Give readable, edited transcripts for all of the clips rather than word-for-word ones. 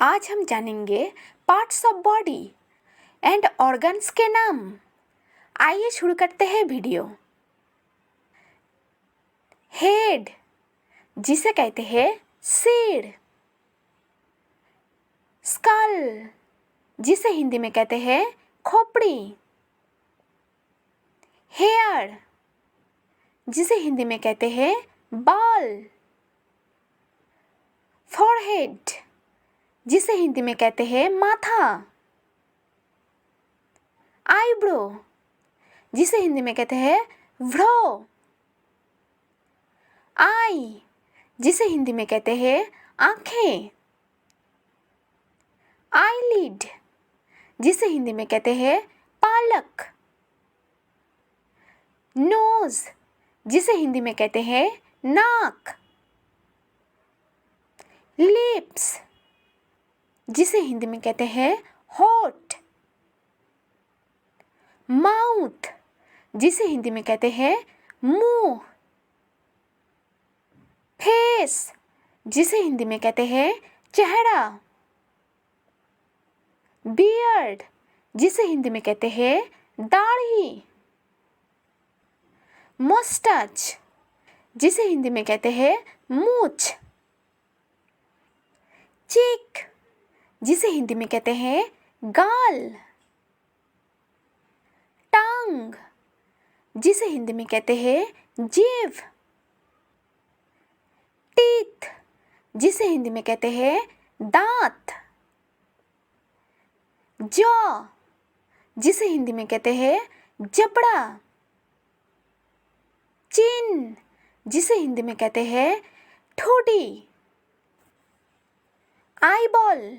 आज हम जानेंगे parts of body and organs के नाम। आइए शुरू करते हैं वीडियो। हेड जिसे कहते हैं सिर, स्कल जिसे हिंदी में कहते हैं खोपड़ी, हेयर जिसे हिंदी में कहते हैं बाल, फोरहेड जिसे हिंदी में कहते हैं माथा, आईब्रो जिसे हिंदी में कहते हैं व्रो, आई जिसे हिंदी में कहते हैं आंखें, आईलिड जिसे हिंदी में कहते हैं पालक, नोज जिसे हिंदी में कहते हैं नाक, लिप्स जिसे हिंदी में कहते हैं होठ, माउथ जिसे हिंदी में कहते हैं मुंह, फेस जिसे हिंदी में कहते हैं चेहरा, बियर्ड जिसे हिंदी में कहते हैं दाढ़ी, मस्टच जिसे हिंदी में कहते हैं मूंछ, चीक जिसे हिंदी में कहते हैं गाल, टंग जिसे हिंदी में कहते हैं जीभ, टीथ जिसे हिंदी में कहते हैं दांत, जॉ जिसे हिंदी में कहते हैं जबड़ा, चिन जिसे हिंदी में कहते हैं ठोड़ी, आईबॉल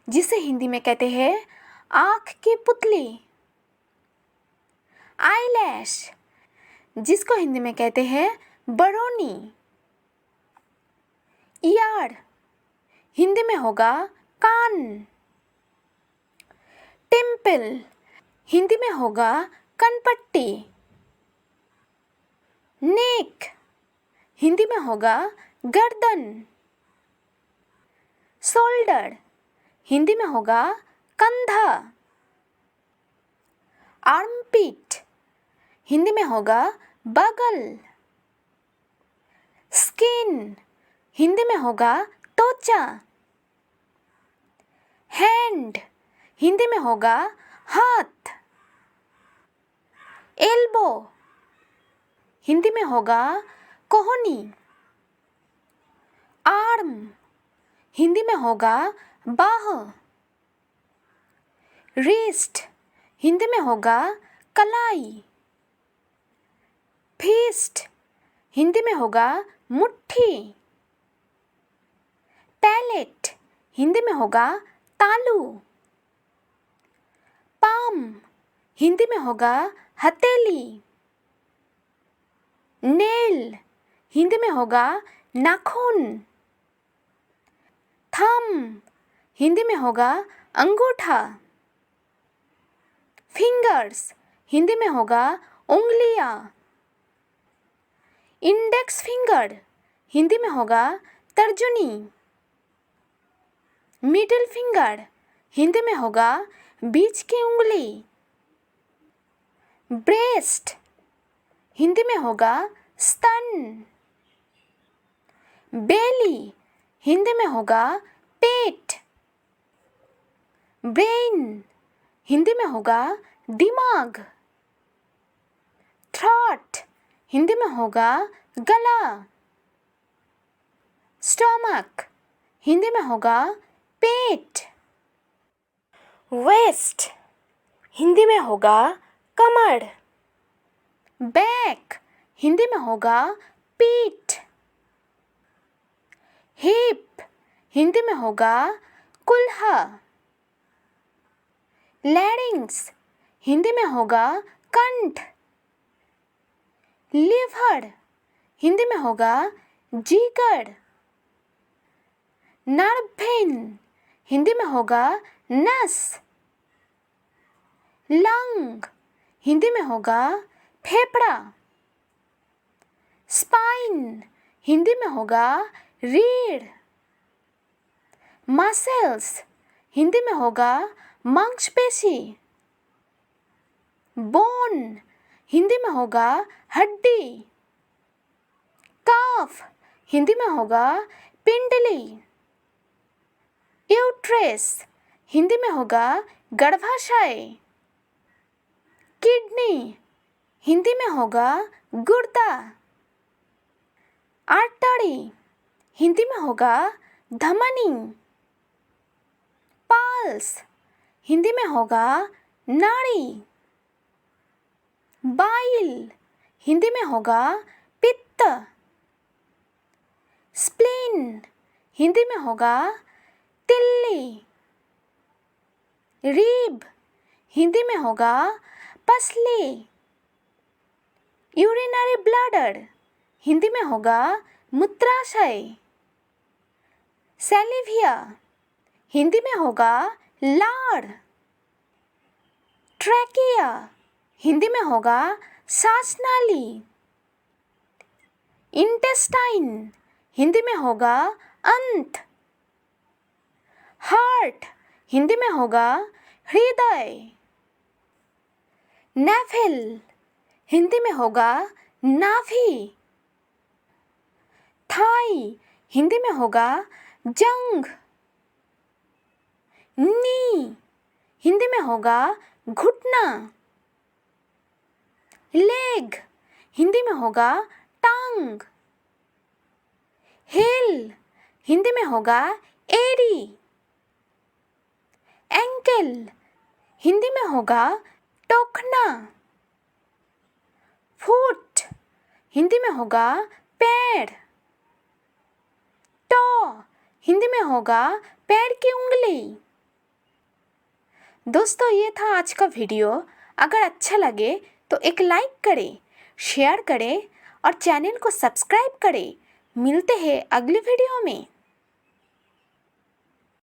जिसे हिंदी में कहते हैं आँख की पुतली, आईलैश जिसको हिंदी में कहते हैं बरौनी, ईयर हिंदी में होगा कान, टिम्पल हिंदी में होगा कनपट्टी, नेक हिंदी में होगा गर्दन, शोल्डर हिंदी में होगा कंधा, आर्मपिट हिंदी में होगा बगल, स्किन हिंदी में होगा त्वचा, हैंड हिंदी में होगा हाथ, एल्बो हिंदी में होगा कोहनी, आर्म हिंदी में होगा बाह, रिस्ट हिंदी में होगा कलाई, फिस्ट हिंदी में होगा मुट्ठी, पैलेट हिंदी में होगा तालू, पाम हिंदी में होगा हथेली, नेल हिंदी में होगा नाखून, थंब हिंदी में होगा अंगूठा, फिंगर्स हिंदी में होगा उंगलियां, इंडेक्स फिंगर हिंदी में होगा तर्जुनी, मिडिल फिंगर हिंदी में होगा बीच की उंगली, ब्रेस्ट हिंदी में होगा स्तन, बेली हिंदी में होगा पेट, ब्रेन हिंदी में होगा दिमाग, थ्रोट हिंदी में होगा गला, स्टमक हिंदी में होगा पेट, वेस्ट हिंदी में होगा कमर, बैक हिंदी में होगा पीठ, हिप हिंदी में होगा कुल्हा, लैरिंग्स हिंदी में होगा कंठ, लिवर हिंदी में होगा जिगर, नर्व भेन हिंदी में होगा नस, लंग हिंदी में होगा फेफड़ा, स्पाइन हिंदी में होगा रीढ़, मसल्स हिंदी में होगा मांसपेशी। बोन हिंदी में होगा हड्डी। कफ हिंदी में होगा पिंडली। यूट्रस हिंदी में होगा गर्भाशय। किडनी हिंदी में होगा गुर्दा। आर्टरी हिंदी में होगा धमनी। पल्स हिंदी में होगा नाड़ी। बाइल हिंदी में होगा पित्त। स्प्लीन हिंदी में होगा तिल्ली। रिब हिंदी में होगा पसली। यूरिनरी ब्लैडर हिंदी में होगा मूत्राशय। सैलिविया हिंदी में होगा लार। ट्रैकिया हिंदी में होगा श्वासनाली। इंटेस्टाइन हिंदी में होगा अंत। हार्ट हिंदी में होगा हृदय। नेफिल हिंदी में होगा नाभि। थाई हिंदी में होगा जंग। नी हिंदी में होगा घुटना। लेग हिंदी में होगा टांग। हिल हिंदी में होगा एड़ी। एंकल हिंदी में होगा टोकना। फुट हिंदी में होगा पैर। टो हिंदी में होगा पैर की उंगली। दोस्तों, ये था आज का वीडियो। अगर अच्छा लगे तो एक लाइक करें, शेयर करें और चैनल को सब्सक्राइब करें। मिलते हैं अगले वीडियो में।